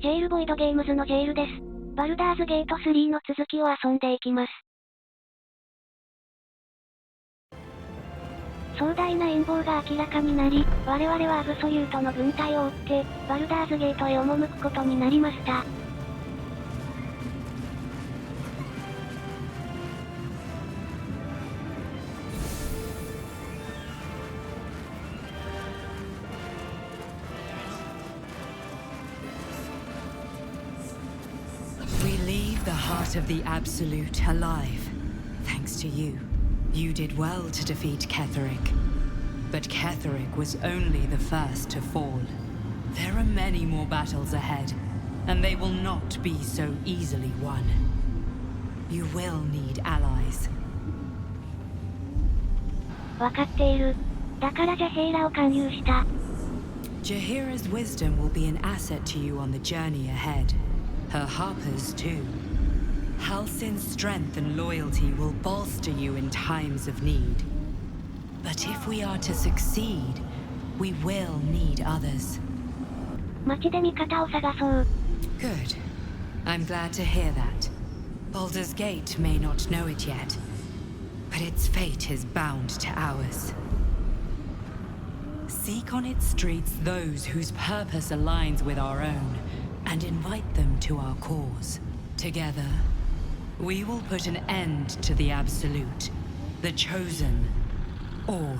ジェイルボイドゲームズのジェイルです。バルダーズゲート3の続きを遊んでいきます。壮大な陰謀が明らかになり、我々はアブソリュートの軍隊を追って、バルダーズゲートへ赴くことになりました。We leave the heart of the Absolute alive. Thanks to you. You did well to defeat GateⅢ. But GateⅢ was only the first to fall. There are many more battles ahead, and they will not be so easily won. You will need allies. わかっている。だからジャヘイラを勧誘した。Jaheira's wisdom will be an asset to you on the journey ahead. Her harpers too. Halsin's strength and loyalty will bolster you in times of need. But if we are to succeed, we will need others. 街で味方を探そう。Good. I'm glad to hear that. Baldur's Gate may not know it yet, but its fate is bound to ours. Seek on its streets those whose purpose aligns with our own, and invite them to our cause. Together, we will put an end to the Absolute, the Chosen, all.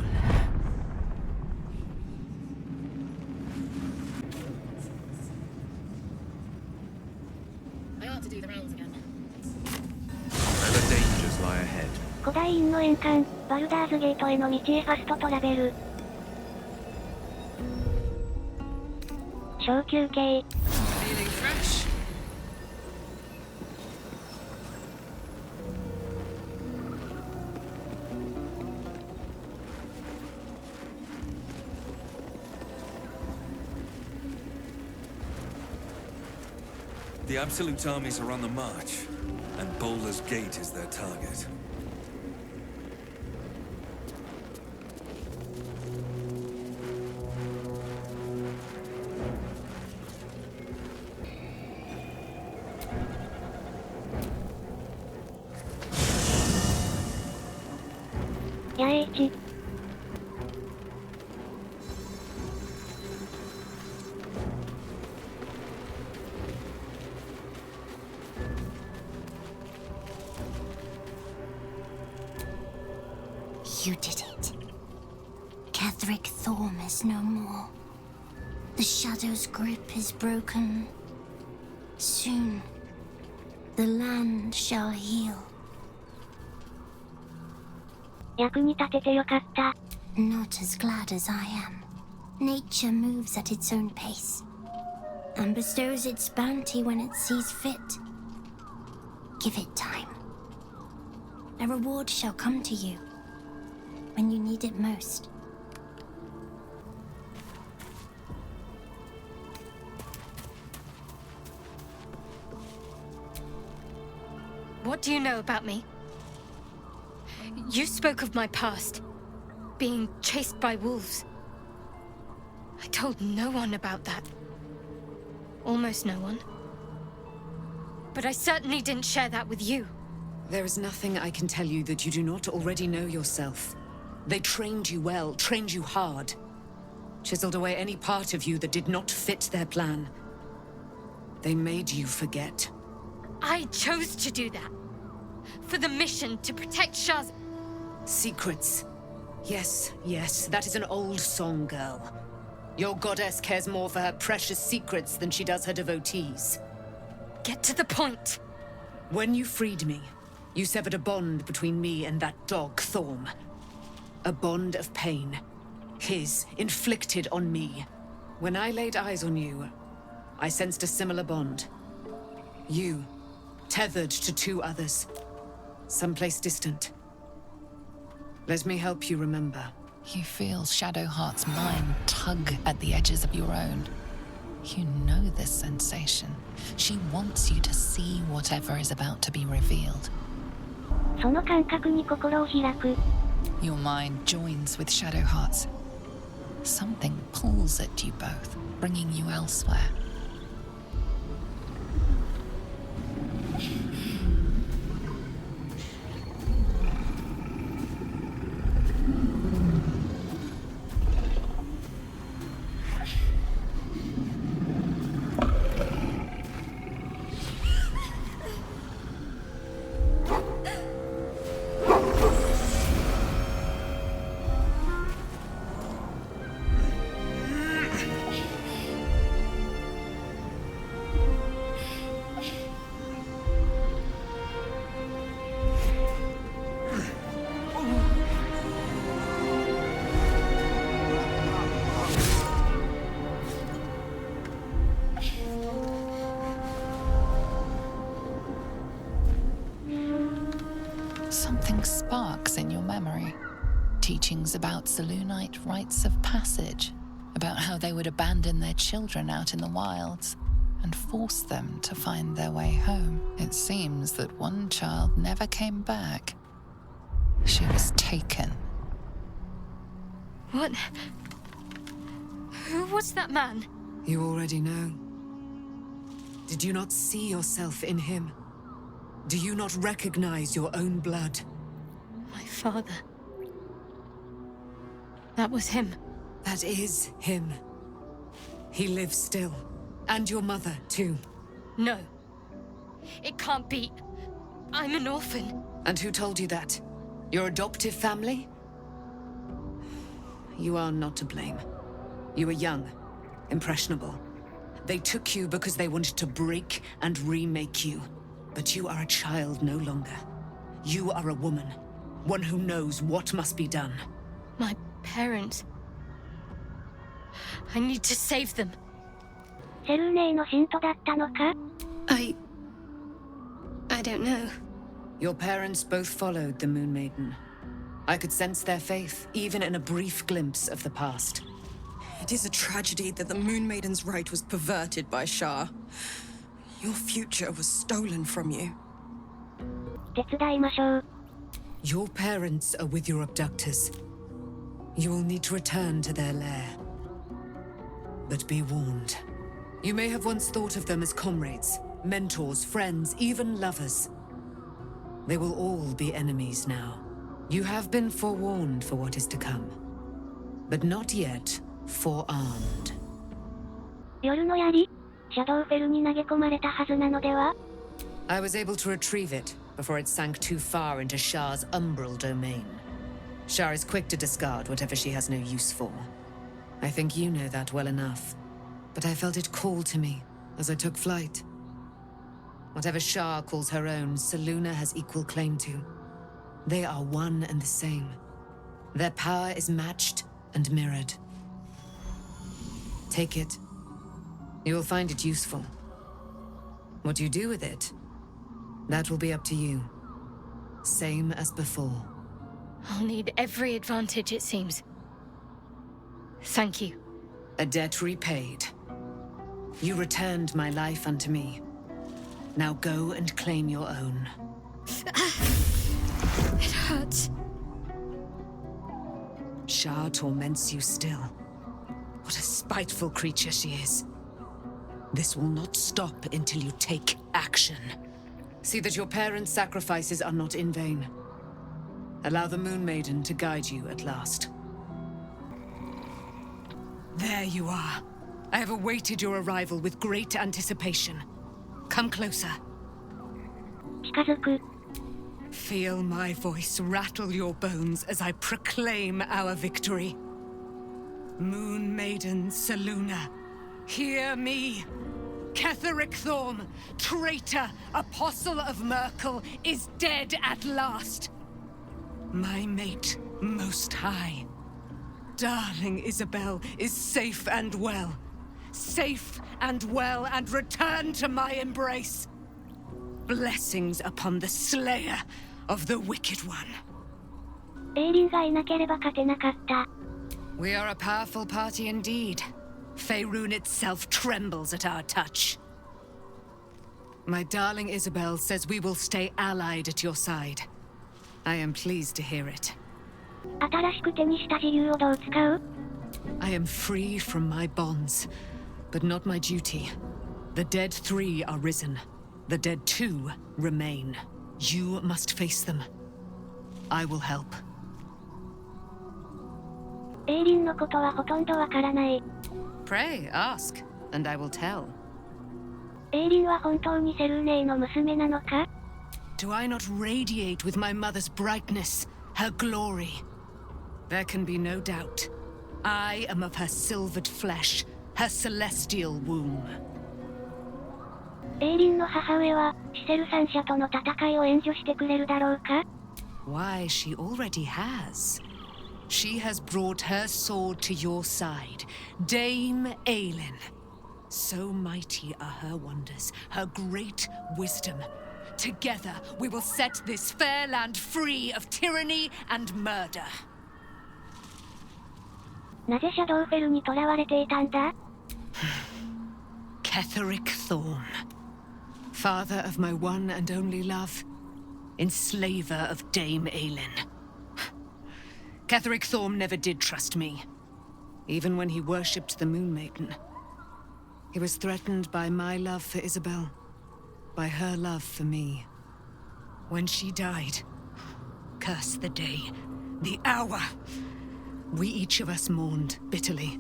I ought to do the rounds again. Whatever dangers lie ahead. 古代院の沿岸、バルダーズゲートへの道へファストトラベル。小休憩。Feeling fresh? The Absolute armies are on the march, and Baldur's Gate is their target. You did it. GateⅢ Thorm is no more. The Shadow's grip is broken. Soon, the land shall heal. 役に立ててよかった。Not as glad as I am. Nature moves at its own pace, and bestows its bounty when it sees fit. Give it time. A reward shall come to you when you need it most. What do you know about me? You spoke of my past, being chased by wolves. I told no one about that. Almost no one. But I certainly didn't share that with you. There is nothing I can tell you that you do not already know yourself. They trained you well, trained you hard. Chiseled away any part of you that did not fit their plan. They made you forget. I chose to do that. For the mission to protect Shaz. Secrets. Yes, yes, that is an old song, girl. Your goddess cares more for her precious secrets than she does her devotees. Get to the point. When you freed me, you severed a bond between me and that dog, Thorm. A bond of pain. His, inflicted on me. When I laid eyes on you, I sensed a similar bond. You, tethered to two others. Someplace distant. Let me help you remember. You feel Shadowheart's mind tug at the edges of your own. You know this sensation. She wants you to see whatever is about to be revealed. その感覚に心を開く。Your mind joins with Shadowheart's. Something pulls at you both, bringing you elsewhere. something sparks in your memory. Teachings about Selûnite rites of passage, about how they would abandon their children out in the wilds and force them to find their way home. It seems that one child never came back. She was taken. What? Who was that man? You already know. Did you not see yourself in him? Do you not recognize your own blood? My father. That was him. That is him. He lives still. And your mother, too. No. It can't be. I'm an orphan. And who told you that? Your adoptive family? You are not to blame. You were young, impressionable. They took you because they wanted to break and remake you. But you are a child no longer. You are a woman. One who knows what must be done. My parents. I need to save them. セルーネイの信徒だったのか? I don't know. Your parents both followed the Moon Maiden. I could sense their faith, even in a brief glimpse of the past. It is a tragedy that the Moon Maiden's right was perverted by Shah. Your future was stolen from you. 手伝いましょう. Your parents are with your abductors. You will need to return to their lair. But be warned. You may have once thought of them as comrades, mentors, friends, even lovers. They will all be enemies now. You have been forewarned for what is to come, but not yet forearmed. 夜の槍? シャドウフェルに投げ込まれたはずなのでは? I was able to retrieve it before it sank too far into Shah's umbral domain. Shah is quick to discard whatever she has no use for. I think you know that well enough, but I felt it call to me as I took flight. Whatever Shah calls her own, Selûne has equal claim to. They are one and the same. Their power is matched and mirrored. Take it. You will find it useful. What you do with it, that will be up to you. Same as before. I'll need every advantage, it seems. Thank you. A debt repaid. You returned my life unto me. Now go and claim your own. It hurts. Shah torments you still. What a spiteful creature she is. This will not stop until you take action. See that your parents' sacrifices are not in vain. Allow the Moon Maiden to guide you at last. There you are. I have awaited your arrival with great anticipation. Come closer. 近づく. Feel my voice rattle your bones as I proclaim our victory. Moon Maiden Selûne, hear me. Ketheric Thorm, traitor, apostle of Merkel, is dead at last. My mate, most high. Darling Isabel is safe and well. Safe and well, and return to my embrace. Blessings upon the slayer of the wicked one. エイリンがいなければ勝てなかった. We are a powerful party indeed. Faerun itself trembles at our touch. My darling Isabel says we will stay allied at your side. I am pleased to hear it. 新しく手にした自由をどう使う? I am free from my bonds, but not my duty. The dead 3 are risen. The dead 2 remain. You must face them. I will help. エイリンのことはほとんどわからない. Pray, ask, and I will tell. エイリンは本当にセルーネイの娘なのか? Do I not radiate with my mother's brightness, her glory? There can be no doubt. I am of her silvered flesh, her celestial womb. エイリンの母上はシセル三者との戦いを援助してくれるだろうか? Why, she already has. She has brought her sword to your side, Dame Aelin. So mighty are her wonders, her great wisdom. together, we will set this fair land free of tyranny and murder. なぜシャドウフェルに囚われていたんだ? GateⅢ Thorm, father of my one and only love, enslaver of Dame Aelin. GateⅢ Thorm never did trust me, even when he worshipped the Moon Maiden. He was threatened by my love for Isabel, by her love for me. When she died, curse the day, the hour. We each of us mourned bitterly,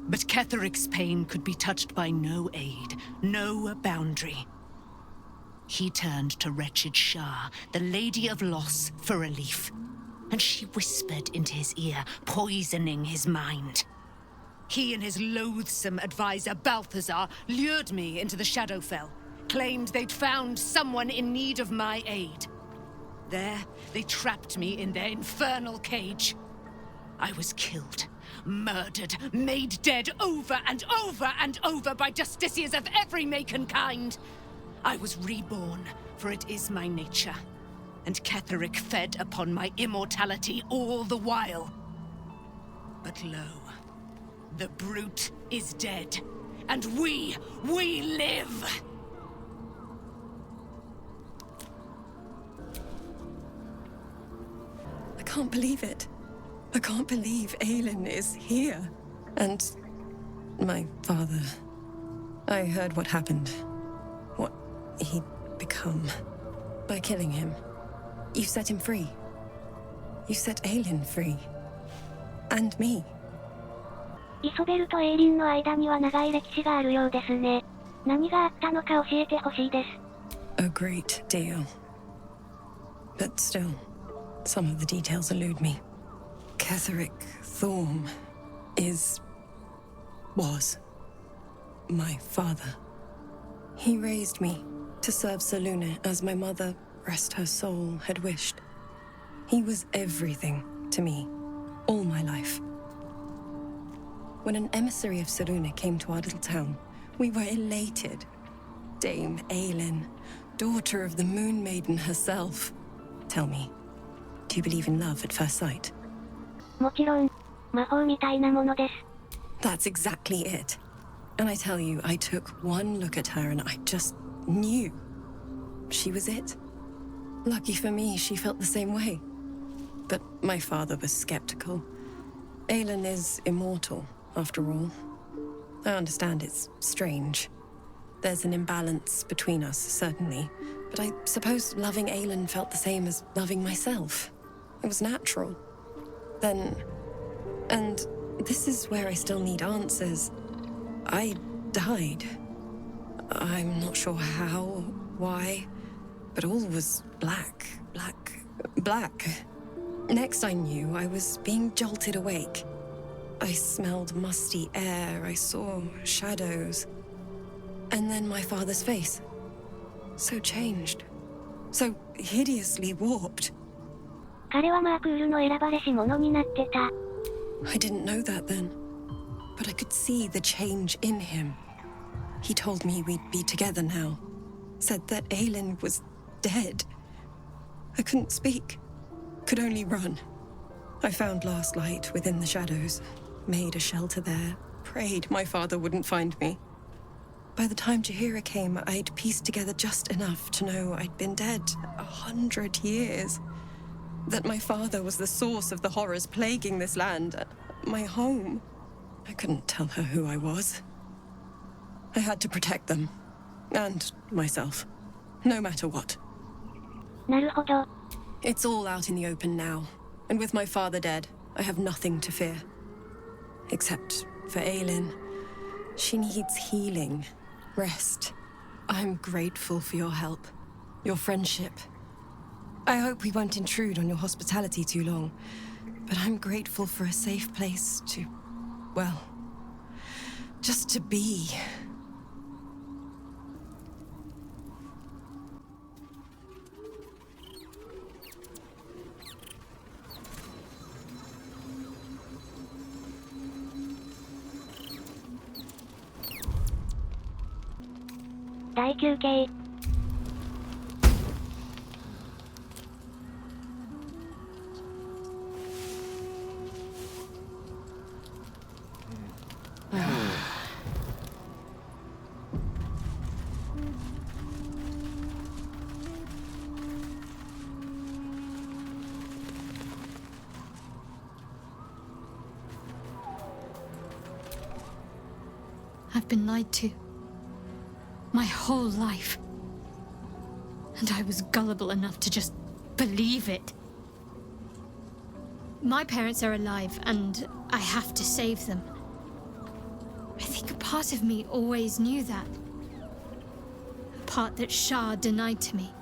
but GateⅢ's pain could be touched by no aid, no boundary. He turned to wretched Shah, the Lady of Loss, for relief, and she whispered into his ear, poisoning his mind. He and his loathsome advisor, Balthazar, lured me into the Shadowfell, claimed they'd found someone in need of my aid. There, they trapped me in their infernal cage. I was killed, murdered, made dead over and over and over by justiciars of every make and kind. I was reborn, for it is my nature, and GateⅢ fed upon my immortality all the while. But lo, the brute is dead, and we live! I can't believe it. I can't believe Aelin is here. And my father. I heard what happened. What he'd become. By killing him. You set him free. You set Aelin free. And me. イソベルとエイリンの間には長い歴史があるようですね。何があったのか教えてほしいです。A great deal. But still, some of the details elude me. GateⅢ Thorm was my father. He raised me to serve Selûne as my mother, rest her soul, had wished. He was everything to me, all my life. When an emissary of Selûne came to our little town, we were elated. Dame Aelin, daughter of the Moon Maiden herself. Tell me, do you believe in love at first sight? もちろん、魔法みたいなものです。That's exactly it. And I tell you, I took one look at her and I just knew. She was it. Lucky for me, she felt the same way. But my father was skeptical. Aelin is immortal, after all. I understand it's strange. There's an imbalance between us, certainly. But I suppose loving Aelin felt the same as loving myself. It was natural. Then... And this is where I still need answers. I died. I'm not sure how, why, but all was black. Next I knew, I was being jolted awake. I smelled musty air, I saw shadows. And then my father's face. So changed. So hideously warped. 彼はマークールの選ばれし者になってた。I didn't know that then. But I could see the change in him. He told me we'd be together now. Said that Aelin was dead. I couldn't speak. Could only run. I found last light within the shadows. Made a shelter there. Prayed my father wouldn't find me. By the time Jaheira came, I'd pieced together just enough to know I'd been dead 100 years. That my father was the source of the horrors plaguing this land. My home. I couldn't tell her who I was. I had to protect them. And myself. No matter what. なるほど。 It's all out in the open now. And with my father dead, I have nothing to fear. Except for Aelin. She needs healing. Rest. I'm grateful for your help. Your friendship. I hope we won't intrude on your hospitality too long. But I'm grateful for a safe place to... well... just to be. I've been lied to. My whole life. And I was gullible enough to just believe it. My parents are alive, and I have to save them. I think a part of me always knew that. A part that Shah denied to me.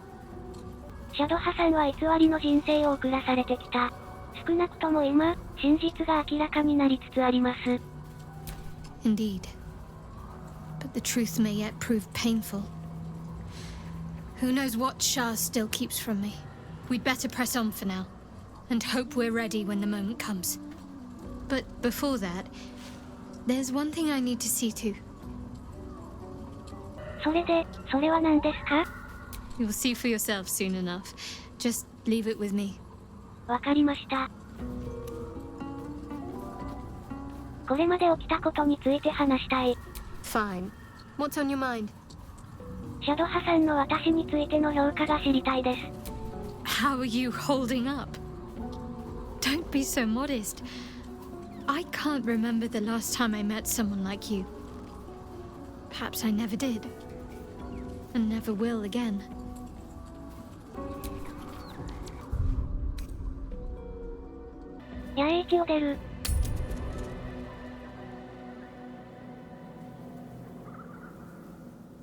シャドハさんは偽りの人生を送らされてきた。少なくとも今、真実が明らかになりつつあります。Indeed. But the truth may yet prove painful. Who knows what Shah still keeps from me? We'd better press on for now, and hope we're ready when the moment comes. But before that, there's one thing I need to see to. それは何ですか？ You'll see for yourself soon enough. Just leave it with me. わかりました。これまで起きたことについて話したい。Fine. What's on your mind? シャドハさんの私についての評価が知りたいです。How are you holding up? Don't be so modest. I can't remember the last time I met someone like you. Perhaps I never did. And never will again.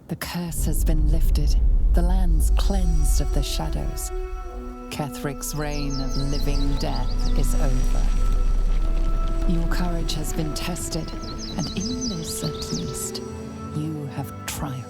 The curse has been lifted, the land's cleansed of the shadows. Kethric's reign of living death is over. Your courage has been tested, and in this at least, you have triumphed.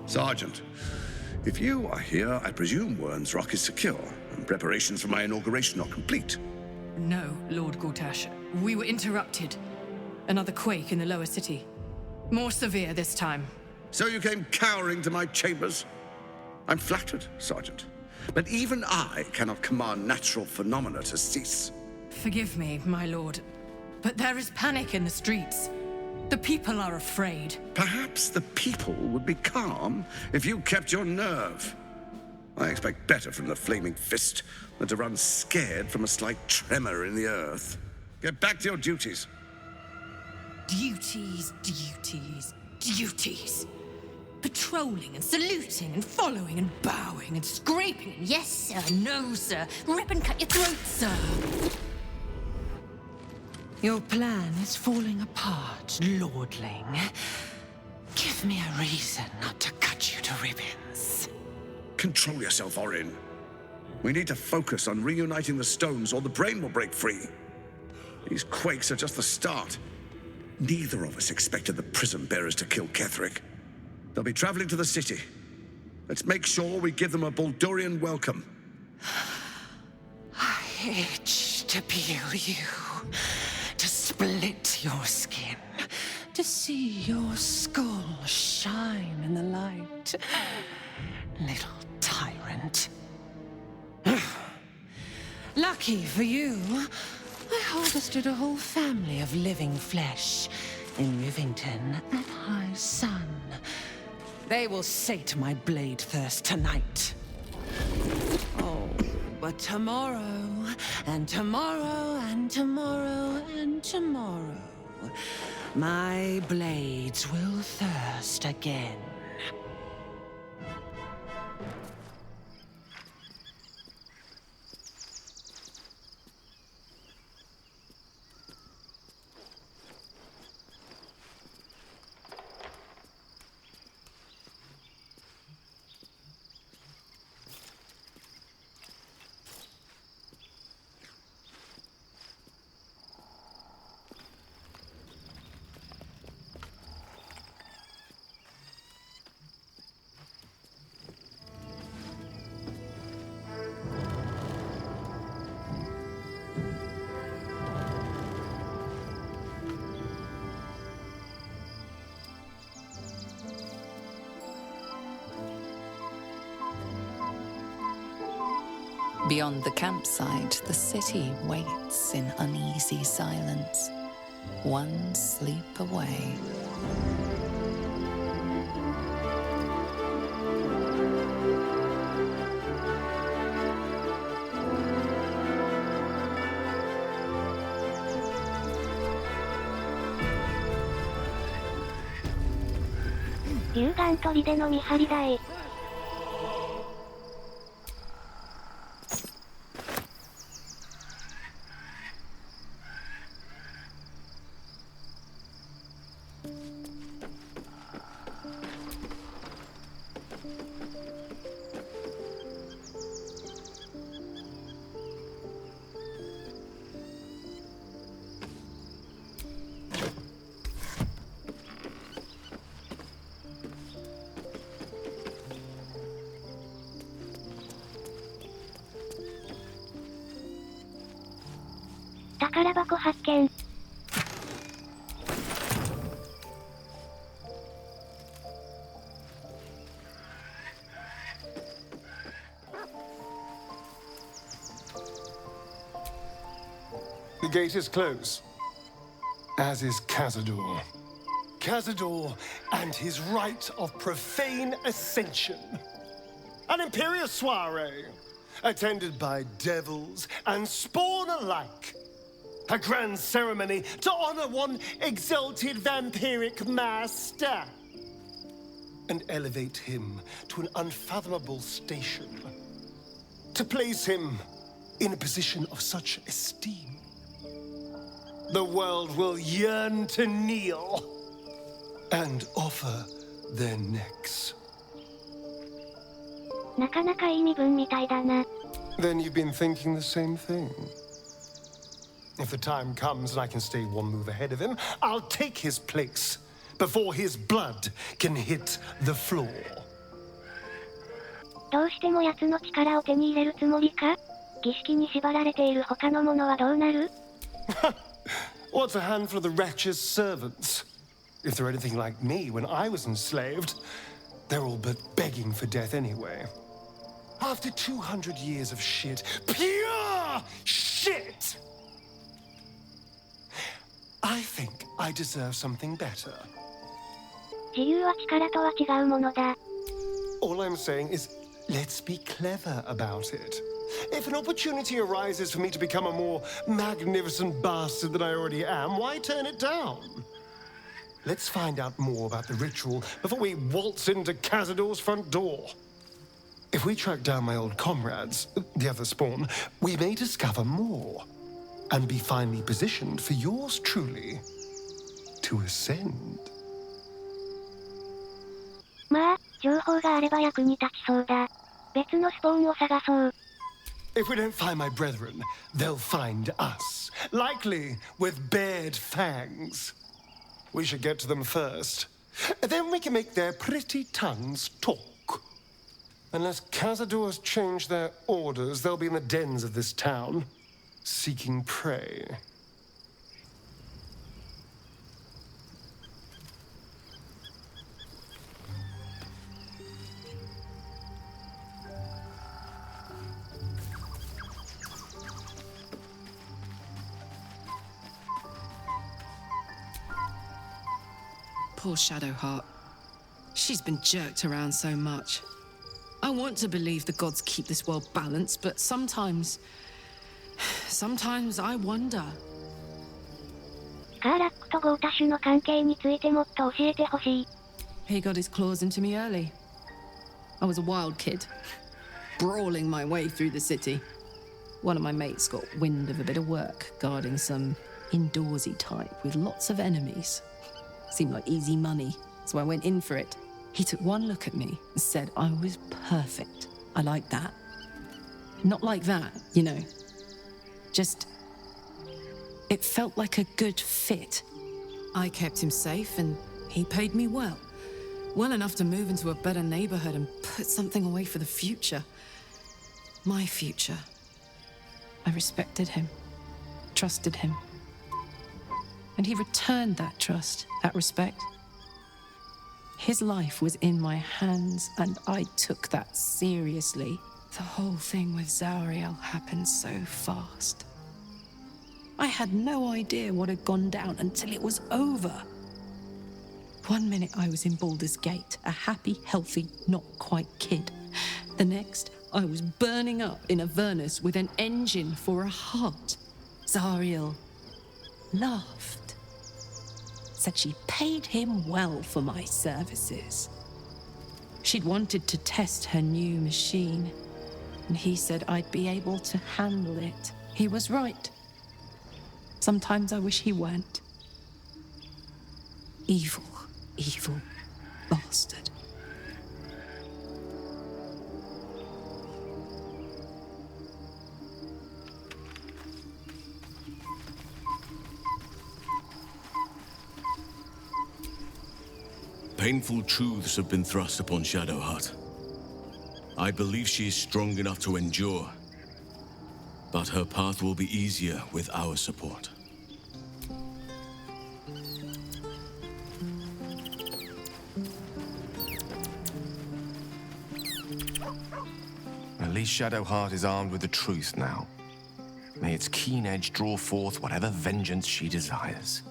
Sergeant, if you are here, I presume Wern's Rock is secure, and preparations for my inauguration are complete. No, Lord Gortash. We were interrupted. Another quake in the lower city. More severe this time. So you came cowering to my chambers? I'm flattered, Sergeant. But even I cannot command natural phenomena to cease. Forgive me, my lord. But there is panic in the streets. The people are afraid. Perhaps the people would be calm if you kept your nerve. I expect better from the Flaming Fist than to run scared from a slight tremor in the earth. Get back to your duties. Duties, duties, duties. Patrolling and saluting and following and bowing and scraping. Yes, sir. No, sir. Rip and cut your throat, sir. Your plan is falling apart, lordling. Give me a reason not to cut you to ribbons. Control yourself, Orin. We need to focus on reuniting the stones or the brain will break free. These quakes are just the start. Neither of us expected the prison bearers to kill Ketheric. They'll be traveling to the city. Let's make sure we give them a Baldurian welcome. I itch to peel you, to split your skin, to see your skull shine in the light. Little tyrant. Lucky for you, I harvested a whole family of living flesh in Rivington at high sun. They will sate my blade thirst tonight. Oh, but tomorrow, and tomorrow, and tomorrow, and tomorrow, my blades will thirst again. Beyond the campsite, the city waits in uneasy silence, one sleep away.「龍眼砦の見張り台」。宝箱発見。The gate is closed, as is Cazador. Cazador and his rite of profane ascension. An imperial soiree, attended by devils and spawn alike. A grand ceremony to honor one exalted vampiric master. And elevate him to an unfathomable station. To place him in a position of such esteem. The world will yearn to kneel and offer their necks. なかなかいい身分みたいだな。 Then you've been thinking the same thing. If the time comes and I can stay one move ahead of him, I'll take his place before his blood can hit the floor. どうしても奴の力を手に入れるつもりか？儀式に縛られている他の者はどうなる？ What's a handful of the wretch's servants? If they're anything like me when I was enslaved, they're all but begging for death anyway. After 200 years of shit, pure shit! I think I deserve something better. 自由は力とは違うものだ。 All I'm saying is, let's be clever about it. If an opportunity arises for me to become a more magnificent bastard than I already am, why turn it down? Let's find out more about the ritual before we waltz into Cazador's front door. If we track down my old comrades, the other spawn, we may discover more. And be finely positioned for yours truly to ascend. まあ、情報があれば役に立ちそうだ。別のスポーンを探そう。 If we don't find my brethren, they'll find us, likely with bared fangs. We should get to them first. Then we can make their pretty tongues talk. Unless Cazador's changed their orders, they'll be in the dens of this town. Seeking prey. Poor Shadowheart. She's been jerked around so much. I want to believe the gods keep this world balanced, but sometimes I wonder. カーラックとゴータ種の関係についてもっと教えてほしい。 He got his claws into me early. I was a wild kid, brawling my way through the city. One of my mates got wind of a bit of work guarding some indoorsy type with lots of enemies. Seemed like easy money, so I went in for it. He took one look at me and said I was perfect. I like that. Not like that, you know. Just, it felt like a good fit. I kept him safe and he paid me well. Well enough to move into a better neighborhood and put something away for the future. My future. I respected him, trusted him. And he returned that trust, that respect. His life was in my hands and I took that seriously. The whole thing with Zariel happened so fast. I had no idea what had gone down until it was over. One minute I was in Baldur's Gate, a happy, healthy, not quite kid. The next, I was burning up in Avernus with an engine for a heart. Zariel laughed. Said she paid him well for my services. She'd wanted to test her new machine, and he said I'd be able to handle it. He was right. Sometimes I wish he weren't. Evil, evil bastard. Painful truths have been thrust upon Shadowheart. I believe she is strong enough to endure, but her path will be easier with our support. At least Shadowheart is armed with the truth now. May its keen edge draw forth whatever vengeance she desires.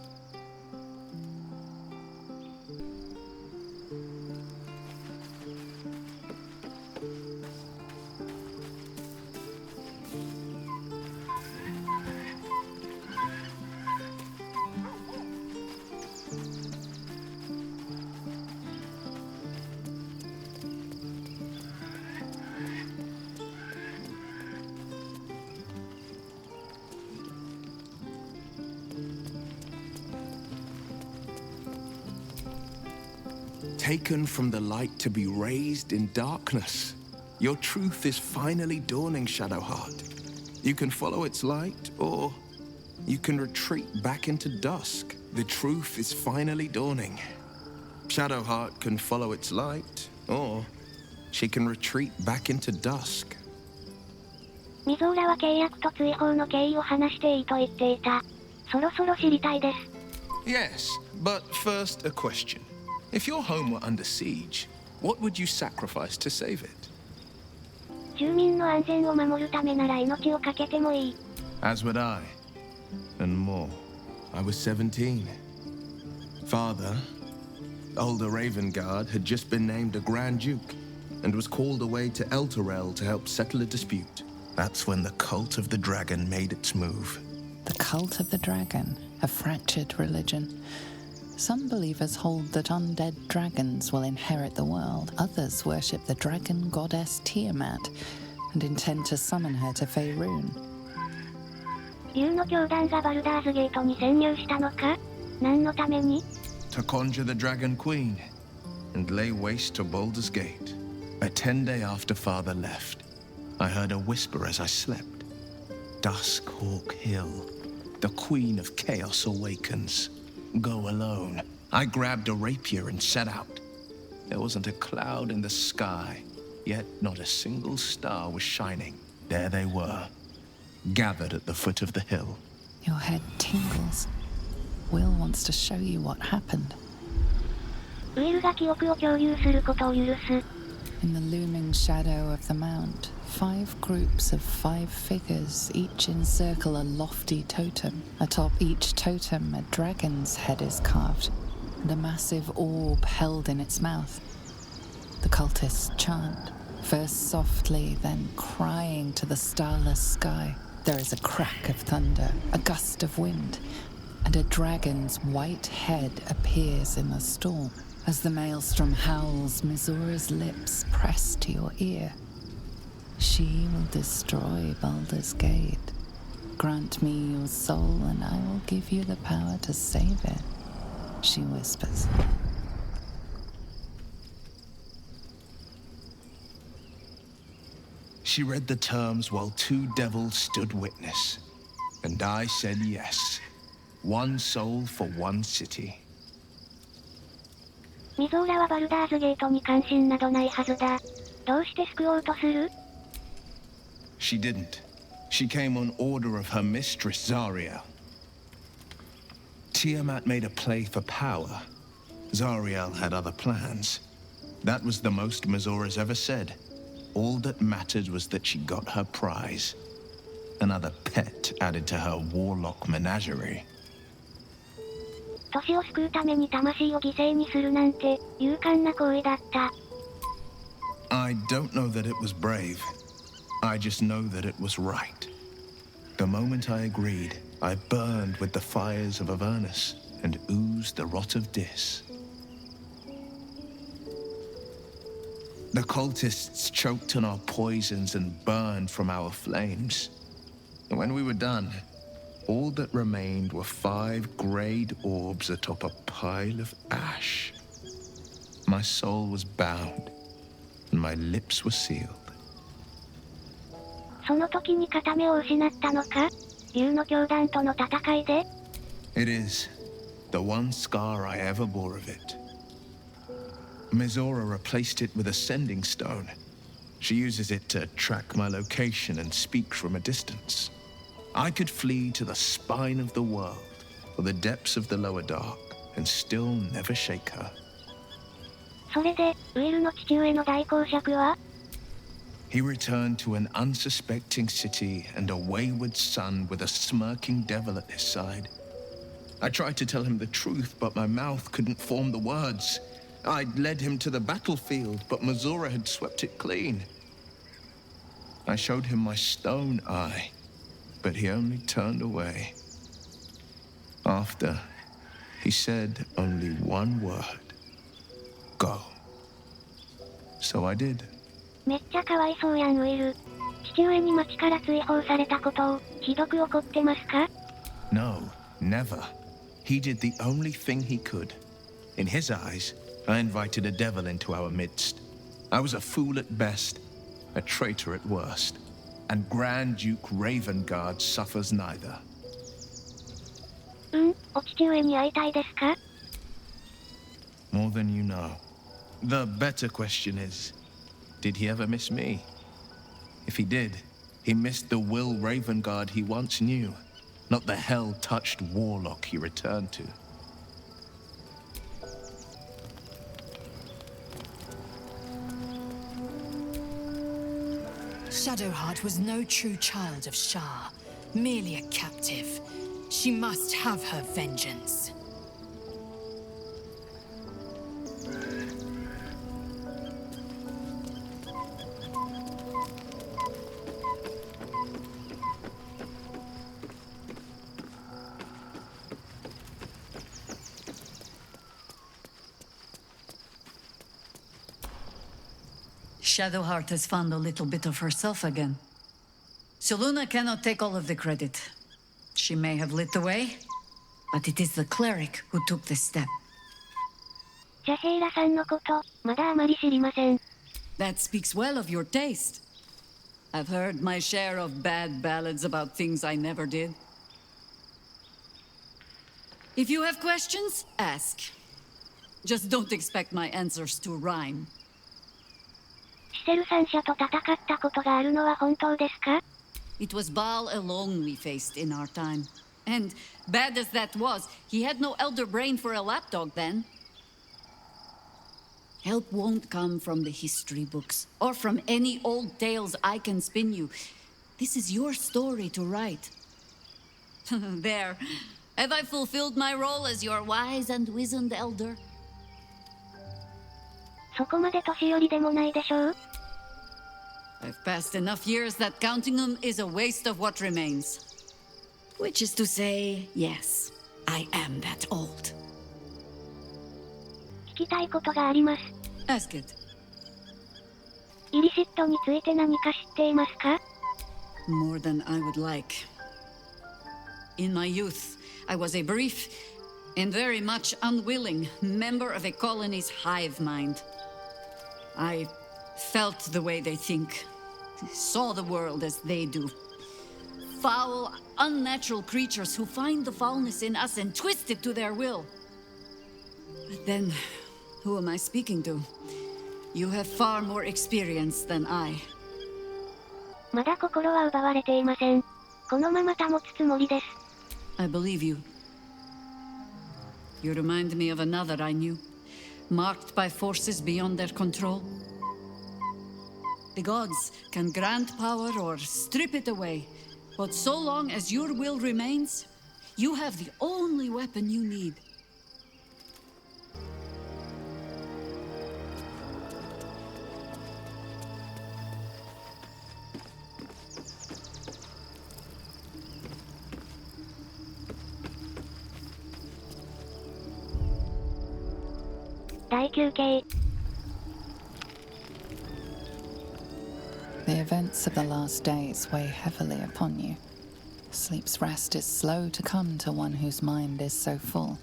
Taken from the light to be raised in darkness. Your truth is finally dawning, Shadowheart. You can follow its light, or you can retreat back into dusk. The truth is finally dawning. Shadowheart can follow its light, or she can retreat back into dusk. ミゾーラは契約と追放の経緯を話していいと言っていた。そろそろ知りたいです。Yes, but first a question. If your home were under siege, what would you sacrifice to save it? 住民の安全を守るためなら命を懸けてもいい。As would I. And more. I was 17. Father, older Ravengard, had just been named a Grand Duke and was called away to Elturel to help settle a dispute. That's when the cult of the dragon made its move. The cult of the dragon, a fractured religion. Some believers hold that undead dragons will inherit the world. Others worship the dragon goddess Tiamat and intend to summon her to Faerun. 竜の教団がバルダーズゲートに潜入したのか？何のために？ To conjure the Dragon Queen and lay waste to Baldur's Gate. A 10-day after Father left, I heard a whisper as I slept. Duskhawk Hill, the Queen of Chaos awakens. Go alone. I grabbed a rapier and set out. There wasn't a cloud in the sky, yet not a single star was shining. There they were, gathered at the foot of the hill. Your head tingles. Will wants to show you what happened. ウィルが記憶を共有することを許す。In the looming shadow of the mount, 5 groups of 5 figures each encircle a lofty totem. Atop each totem, a dragon's head is carved, and a massive orb held in its mouth. The cultists chant, first softly, then crying to the starless sky. There is a crack of thunder, a gust of wind, and a dragon's white head appears in the storm. As the maelstrom howls, Mizura's lips press to your ear. She will destroy Baldur's Gate. Grant me your soul and I will give you the power to save it, she whispers. She read the terms while 2 devils stood witness, and I said yes. 1 soul for 1 city. ミゾーラはバルダーズゲートに関心などないはずだ。どうして救おうとする？ She didn't. She came on order of her mistress, Zariel. Tiamat made a play for power. Zariel had other plans. That was the most Mizora's ever said. all that mattered was that she got her prize. Another pet added to her warlock menagerie. 都市を救うために魂を犠牲にするなんて、勇敢な行為だった。I don't know that it was brave. I just know that it was right. The moment I agreed, I burned with the fires of Avernus and oozed the rot of Dis. The cultists choked on our poisons and burned from our flames. And when we were done, all that remained were 5 greyed orbs atop a pile of ash. My soul was bound, and my lips were sealed. その時に片目を失ったのか？竜の教団との戦いで？ It is the one scar I ever bore of it. Mizora replaced it with a sending stone. She uses it to track my location and speak from a distance. I could flee to the spine of the world, or the depths of the lower dark, and still never shake her. それで、ウィルの父上の大公爵は？ He returned to an unsuspecting city and a wayward son with a smirking devil at his side. I tried to tell him the truth, but my mouth couldn't form the words. I'd led him to the battlefield, but Mizora had swept it clean. I showed him my stone eye, but he only turned away. After, he said only one word. Go. So I did. めっちゃかわいそうやんウィル。父上に町から追放されたことを、ひどく怒ってますか？ No, never. He did the only thing he could. In his eyes, I invited a devil into our midst. I was a fool at best, a traitor at worst. And Grand Duke Ravengard suffers neither. お父上に会いたいですか？ More than you know. The better question is, did he ever miss me? If he did, he missed the Will Ravengard he once knew, not the hell-touched warlock he returned to. Shadowheart was no true child of Shah, merely a captive. She must have her vengeance. Shadowheart has found a little bit of herself again. Selûne cannot take all of the credit. She may have lit the way, but it is the cleric who took the step. ジャヘイラさんのこと、まだあまり知りません。 That speaks well of your taste. I've heard my share of bad ballads about things I never did. If you have questions, ask. Just don't expect my answers to rhyme. シセル三者と戦ったことがあるのは本当ですか？ It was Baal alone we faced in our time. And, bad as that was, he had no elder brain for a lapdog then. Help won't come from the history books, or from any old tales I can spin you. This is your story to write. There. Have I fulfilled my role as your wise and wizened elder? そこまで年寄りでもないでしょう？ I've passed enough years that counting them is a waste of what remains. Which is to say, yes, I am that old. 聞きたいことがあります。 Ask it. イリシットについて何か知っていますか？ More than I would like. In my youth, I was a brief and very much unwilling member of a colony's hive mind. I felt the way they think, saw the world as they do. Foul, unnatural creatures who find the foulness in us and twist it to their will. But then, who am I speaking to? You have far more experience than I. まだ心は奪われていません。このまま保つつもりです。 I believe you. You remind me of another I knew, marked by forces beyond their control. The gods can grant power or strip it away, but so long as your will remains, you have the only weapon you need. The events of the last days weigh heavily upon you. Sleep's rest is slow to come to one whose mind is so full.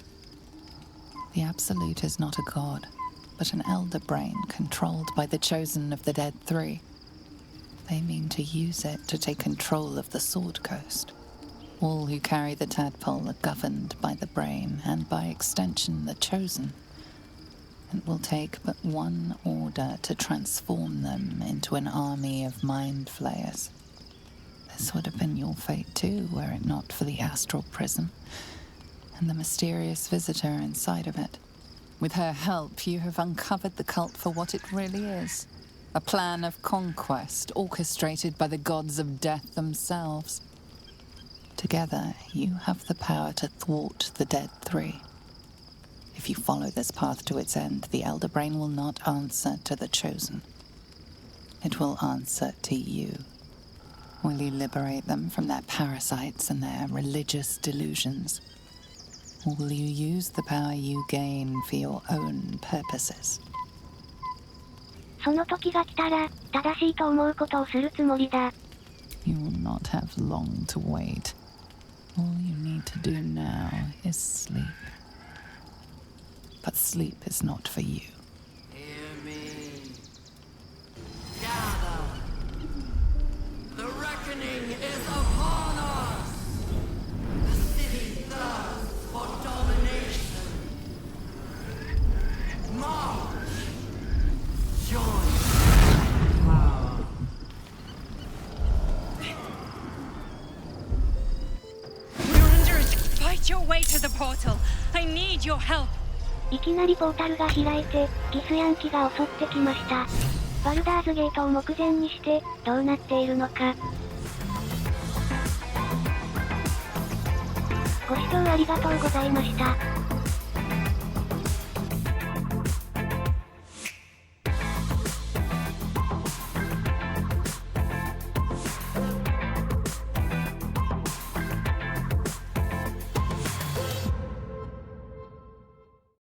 The Absolute is not a god, but an elder brain controlled by the chosen of the Dead Three. They mean to use it to take control of the Sword Coast. All who carry the tadpole are governed by the brain, and by extension the chosen. It will take but one order to transform them into an army of mind flayers. This would have been your fate too, were it not for the astral prison and the mysterious visitor inside of it. With her help, you have uncovered the cult for what it really is. A plan of conquest orchestrated by the gods of death themselves. Together, you have the power to thwart the Dead Three. If you follow this path to its end, the Elder Brain will not answer to the Chosen. It will answer to you. Will you liberate them from their parasites and their religious delusions? Or will you use the power you gain for your own purposes? その時が来たら、正しいと思うことをするつもりだ。You will not have long to wait. All you need to do now is sleep. But sleep is not for you. Hear me. Gather. The reckoning is upon us. The city thirsts for domination. March. Join power. You're under it. Fight your way to the portal. I need your help. いきなりポータルが開いて、ギスヤン機が襲ってきました。バルダーズゲートを目前にして、どうなっているのか。ご視聴ありがとうございました。